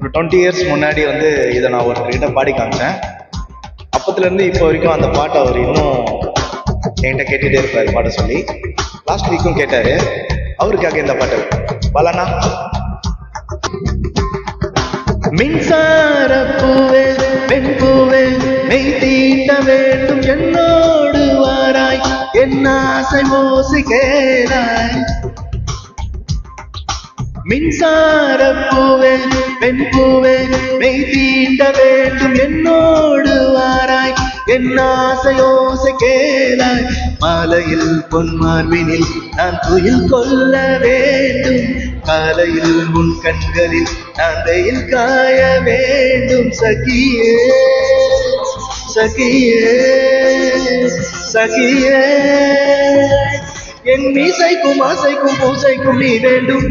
ஒரு 20 இயர்ஸ் முன்னாடி இதை நான் ஒருத்தர்கிட்ட பாடி காமிச்சேன். அப்பத்துலேருந்து இப்போ வரைக்கும் அந்த பாட்டை அவர் இன்னும் என்கிட்ட கேட்டுகிட்டே இருப்பார் பாட சொல்லி. லாஸ்ட் வீக்கும் கேட்டார். அவருக்காக இந்த பாட்டு பாலனா. மின்சார பூவே பெண் பூவே மெய் தீட்ட வேண்டும் என்னோடு வாராய் என் ஆசை மோசி கேளாய். மின்சார பூவே பெண் பூவே மெய் தீண்ட வேண்டும் என்னோடு வாராய் என் ஆசையோசை கேளாய். மாலையில் பொன்மார்பினில் நான் துயில் கொள்ள வேண்டும், காலையில் உன் கண்களில் நான் வெயில் காய வேண்டும். சகியே சகியே சகியே என் மீசைக்கும் ஆசைக்கும் பூசைக்கும் நீ வேண்டும்.